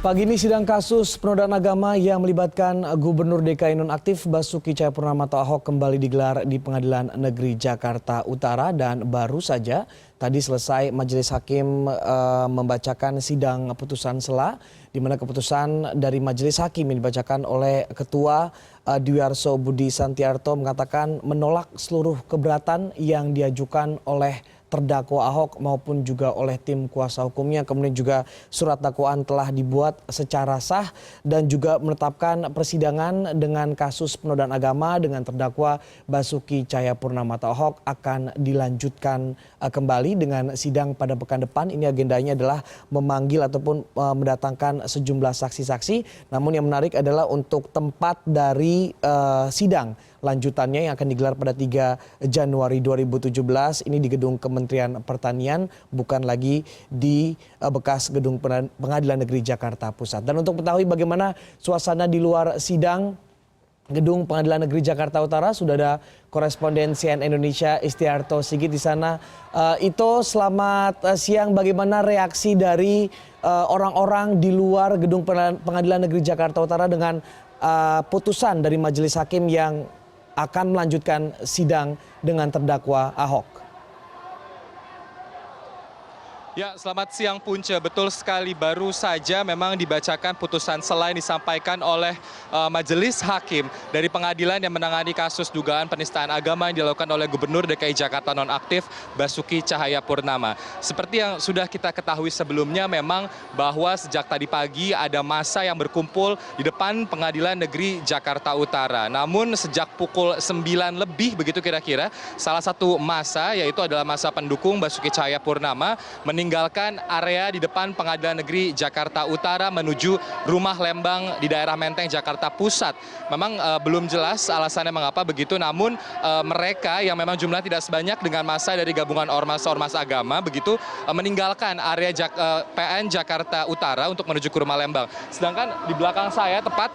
Pagi ini sidang kasus penodaan agama yang melibatkan Gubernur DKI nonaktif Basuki Cahayapurnama atau Ahok kembali digelar di Pengadilan Negeri Jakarta Utara dan baru saja tadi selesai Majelis Hakim membacakan sidang putusan sela di mana keputusan dari Majelis Hakim yang dibacakan oleh Ketua Dwi Arso Budi Santiarto mengatakan menolak seluruh keberatan yang diajukan oleh terdakwa Ahok maupun juga oleh tim kuasa hukumnya. Kemudian juga surat dakwaan telah dibuat secara sah dan juga menetapkan persidangan dengan kasus penodaan agama dengan terdakwa Basuki Cahayapurnama atau Ahok akan dilanjutkan kembali dengan sidang pada pekan depan. Ini agendanya adalah memanggil ataupun mendatangkan sejumlah saksi-saksi. Namun yang menarik adalah untuk tempat dari sidang lanjutannya yang akan digelar pada 3 Januari 2017 ini di Gedung Kementerian Pertanian, bukan lagi di bekas Gedung Pengadilan Negeri Jakarta Pusat. Dan untuk mengetahui bagaimana suasana di luar sidang Gedung Pengadilan Negeri Jakarta Utara sudah ada koresponden CNN Indonesia Istiarto Sigit di sana. Ito, selamat siang. Bagaimana reaksi dari orang-orang di luar Gedung Pengadilan Negeri Jakarta Utara dengan putusan dari Majelis Hakim yang akan melanjutkan sidang dengan terdakwa Ahok? Ya, selamat siang Punca. Betul sekali, baru saja memang dibacakan putusan sela yang disampaikan oleh Majelis Hakim dari pengadilan yang menangani kasus dugaan penistaan agama yang dilakukan oleh Gubernur DKI Jakarta nonaktif Basuki Cahayapurnama. Seperti yang sudah kita ketahui sebelumnya memang bahwa sejak tadi pagi ada massa yang berkumpul di depan Pengadilan Negeri Jakarta Utara. Namun sejak pukul 9 lebih begitu kira-kira, salah satu massa yaitu adalah massa pendukung Basuki Cahayapurnama meninggalkan area di depan Pengadilan Negeri Jakarta Utara menuju Rumah Lembang di daerah Menteng, Jakarta Pusat. Memang belum jelas alasannya mengapa begitu, namun mereka yang memang jumlahnya tidak sebanyak dengan massa dari gabungan ormas-ormas agama begitu meninggalkan area PN Jakarta Utara untuk menuju ke Rumah Lembang. Sedangkan di belakang saya tepat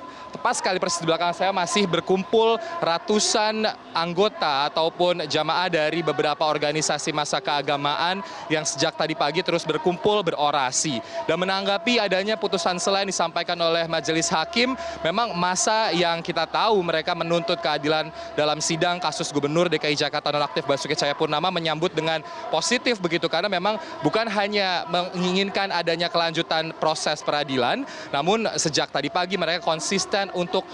sekali persis di belakang saya masih berkumpul ratusan anggota ataupun jamaah dari beberapa organisasi massa keagamaan yang sejak tadi pagi terus berkumpul berorasi. Dan menanggapi adanya putusan sela yang disampaikan oleh Majelis Hakim, memang massa yang kita tahu mereka menuntut keadilan dalam sidang kasus Gubernur DKI Jakarta nonaktif Basuki Cahayapurnama menyambut dengan positif begitu, karena memang bukan hanya menginginkan adanya kelanjutan proses peradilan, namun sejak tadi pagi mereka konsisten untuk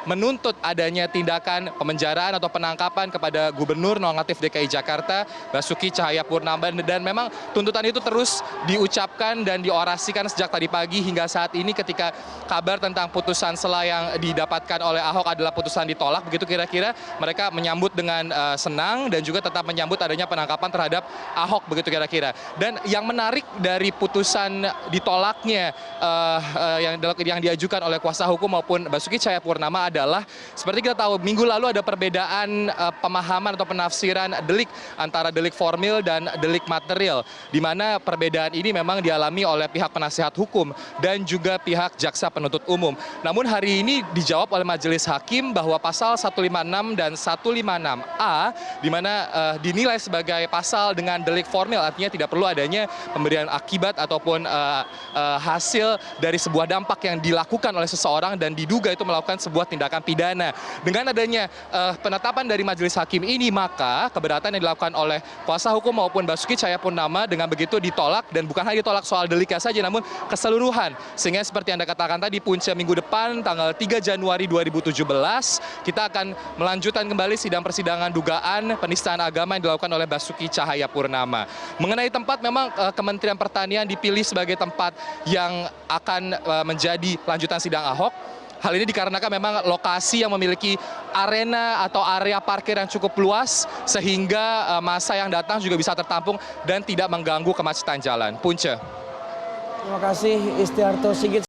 menuntut adanya tindakan pemenjaraan atau penangkapan kepada Gubernur nonaktif DKI Jakarta Basuki Cahayapurnama, dan memang tuntutan itu terus diucapkan dan diorasikan sejak tadi pagi hingga saat ini ketika kabar tentang putusan sela yang didapatkan oleh Ahok adalah putusan ditolak begitu kira-kira mereka menyambut dengan senang dan juga tetap menyambut adanya penangkapan terhadap Ahok begitu kira-kira. Dan yang menarik dari putusan ditolaknya yang diajukan oleh kuasa hukum maupun Basuki Cahayapurnama adalah seperti kita tahu minggu lalu ada perbedaan pemahaman atau penafsiran delik antara delik formil dan delik material, di mana perbedaan ini memang dialami oleh pihak penasihat hukum dan juga pihak jaksa penuntut umum. Namun hari ini dijawab oleh Majelis Hakim bahwa pasal 156 dan 156A di mana dinilai sebagai pasal dengan delik formil, artinya tidak perlu adanya pemberian akibat ataupun hasil dari sebuah dampak yang dilakukan oleh seseorang dan diduga itu melakukan sebuah tindakan pidana. Dengan adanya penetapan dari Majelis Hakim ini, maka keberatan yang dilakukan oleh kuasa hukum maupun Basuki Cahayapurnama dengan begitu ditolak, dan bukan hanya ditolak soal deliknya saja namun keseluruhan. Sehingga seperti Anda katakan tadi Punca, minggu depan tanggal 3 Januari 2017 kita akan melanjutkan kembali sidang persidangan dugaan penistaan agama yang dilakukan oleh Basuki Cahayapurnama. Mengenai tempat, memang Kementerian Pertanian dipilih sebagai tempat yang akan menjadi lanjutan sidang Ahok. Hal ini dikarenakan memang lokasi yang memiliki arena atau area parkir yang cukup luas sehingga massa yang datang juga bisa tertampung dan tidak mengganggu kemacetan jalan. Punca. Terima kasih Istiarto Sigit.